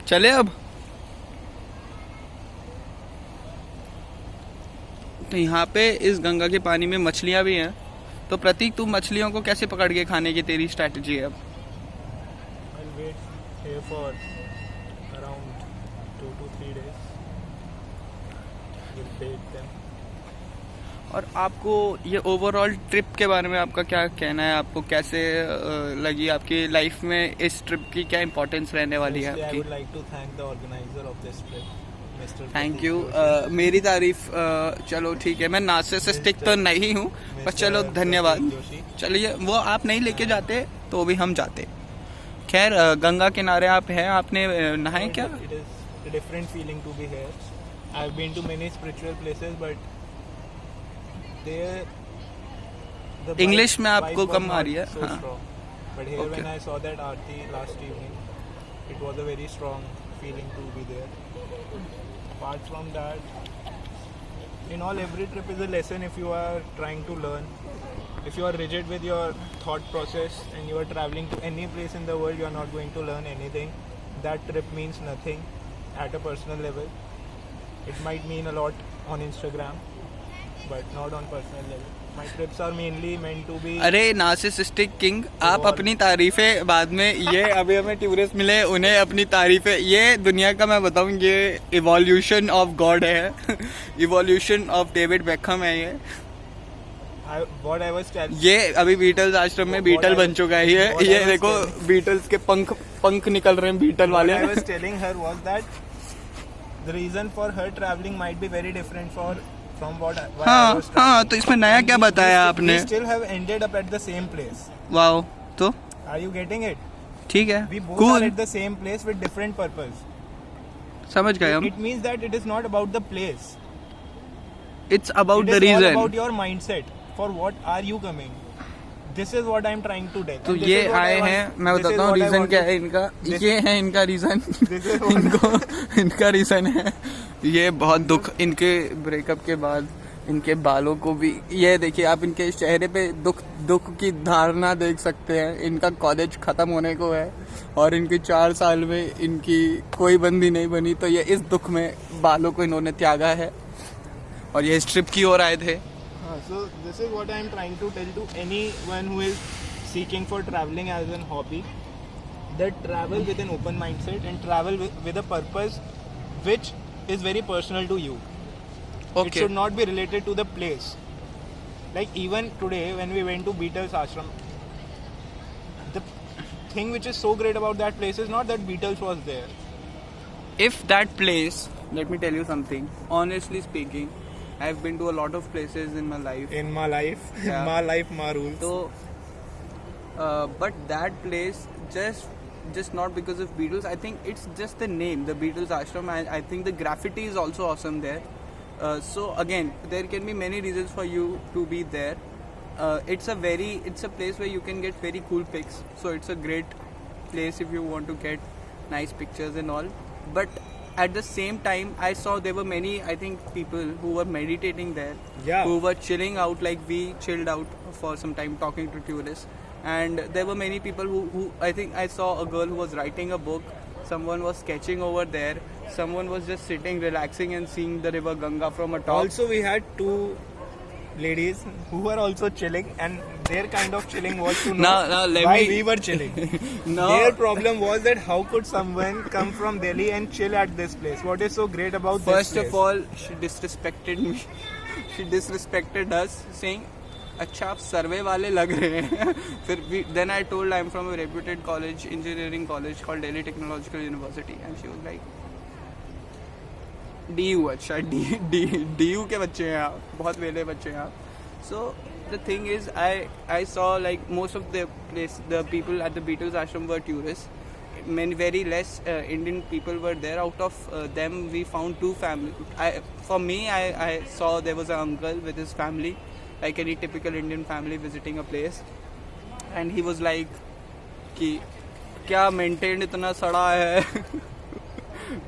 चले अब। तो यहाँ पे इस गंगा के पानी में मछलियाँ भी हैं। तो प्रतीक, तू मछलियों को कैसे पकड़ के खाने की तेरी स्ट्रैटेजी है अब? I'll wait here for around 2 to 3 days. We'll bake them. और आपको ये ओवरऑल ट्रिप के बारे में आपका क्या कहना है? आपको कैसे लगी आपकी लाइफ में? इस ट्रिप की क्या इम्पोर्टेंस रहने वाली है Firstly, I आपकी? would like to thank the organizer of this trip, Mr. Thank Pratik you. Joshi. मेरी तारीफ चलो ठीक है, मैं नार्सिसिस्टिक तो नहीं हूँ, पर Mr. चलो धन्यवाद। Pratik Joshi. चलिए, वो आप नहीं लेके जाते तो भी हम जाते। खैर, गंगा किनारे आप हैं, आपने नहाए क्या? It is a different feeling to be here. I've been to many spiritual places, but there the English में vibe आपको was कम आ not रही है, so हाँ। strong. But here Okay. when I saw that aarti last evening, it was a very strong feeling to be there. Apart from that, in all, every trip is a lesson if you are trying to learn. If you are rigid with your thought process and you are traveling to any place in the world, you are not going to learn anything. That trip means nothing at a personal level. It might mean a lot on Instagram, but not on personal level. My trips are mainly meant to be. अरे narcissistic king, आप अपनी तारीफें बाद में, ये अभी हमें tourist मिले, उन्हें अपनी तारीफें, ये दुनिया का मैं बताऊं, ये इवोल्यूशन ऑफ गॉड है। इवोल्यूशन ऑफ डेविड बेकहम है ये। What I was telling. ये अभी बीटल्स आश्रम में बीटल बन चुका है ये देखो, बीटल्स के पंख निकल रहे हैं बीटल वाले। What I was telling her was that the reason for her traveling might be very different from what I was हाँ traveling. हाँ, तो इसमें नया And क्या बताया आपने? We still have ended up at the same place. Wow, तो Are you getting it? ठीक है, We both are cool, at the same place with different purpose. समझ गए हम। It means that it is not about the place. It's about It the is all reason. about your mindset. For what are you coming? This is what I am trying to tell. तो And this ये is what I आए want- हैं, मैं this is बताता हूँ what I reason want क्या to- है इनका। this- ये है इनका रीजन। This is what- इनको इनका रीजन है, ये बहुत दुख, इनके ब्रेकअप के बाद इनके बालों को भी, ये देखिए आप इनके चेहरे पे दुख की धारणा देख सकते हैं। इनका कॉलेज खत्म होने को है और इनके 4 साल में इनकी कोई बंदी नहीं बनी, तो ये इस दुख में बालों को इन्होंने त्यागा है और ये इस ट्रिप की ओर आए थे। So this is what I am trying to tell to anyone who is seeking for traveling as an hobby, that travel with an open mindset and travel with a purpose which is very personal to you. It should not be related to the place. Like even today when we went to Beatles ashram, the thing which is so great about that place is not that Beatles was there. If that place, let me tell you something, honestly speaking, I've been to a lot of places in my life. In my life, Yeah. my life, my rules. So, but that place just not because of Beatles. I think it's just the name, the Beatles ashram. I think the graffiti is also awesome there. So again, there can be many reasons for you to be there. It's a place where you can get very cool pics. So it's a great place if you want to get nice pictures and all. But at the same time, I saw there were many, I think, people who were meditating there, Yeah. who were chilling out like we chilled out for some time talking to tourists. And there were many people who I think I saw a girl who was writing a book, someone was sketching over there, someone was just sitting relaxing and seeing the river Ganga from a top. Also, we had 2 ladies who were also chilling, and their kind of chilling was to know Now let why me- we were chilling. No. Their problem was that how could someone come from Delhi and chill at this place? What is so great about First this of place? all, she disrespected me. She disrespected us, saying, अच्छा आप सर्वे वाले लग रहे हैं। फिर then I told I'm from a reputed college, engineering college called Delhi Technological University, and she was like, DU, अच्छा DU के बच्चे हैं आप, बहुत वेले बच्चे हैं आप। So the thing is, I saw like most of the people at the Beatles ashram were tourists. Many very less Indian people were there. Out of them, we found 2 families. For me, I saw there was an uncle with his family, like any typical Indian family visiting a place, and he was like, कि क्या maintained इतना सड़ा है,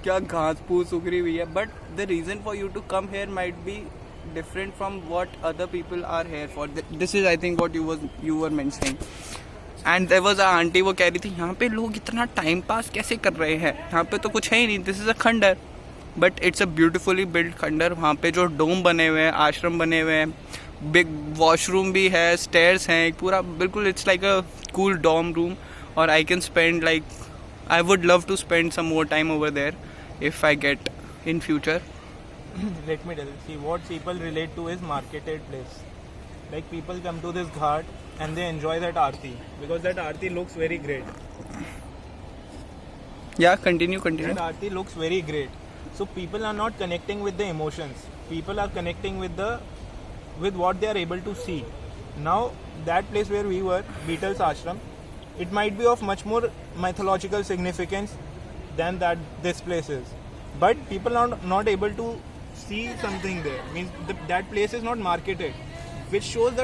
क्या घास फूस उगरी हुई है. But the reason for you to come here might be different from what other people are here for. This is, I think, what you were mentioning. And there was a aunty, वो कह रही थी यहाँ पे लोग इतना time pass कैसे कर रहे हैं, यहाँ पे तो कुछ है ही नहीं, दिस इज़ अ खंडर, but it's a beautifully build खंडर. वहाँ पे जो डोम बने हुए हैं, आश्रम बने हुए हैं, बिग वॉशरूम भी है, स्टेयर्स हैं, एक पूरा बिल्कुल it's like a cool dorm room. और I can spend like, I would love to spend some more time over there if I get in future. Let me tell you, see what people relate to is marketed place. Like people come to this ghat and they enjoy that aarti because that aarti looks very great. Yeah, continue. That aarti looks very great. So people are not connecting with the emotions. People are connecting with what they are able to see. Now that place where we were, Beatles Ashram, it might be of much more mythological significance than that this place is. But people are not able to see something there. Means that place is not marketed, which shows that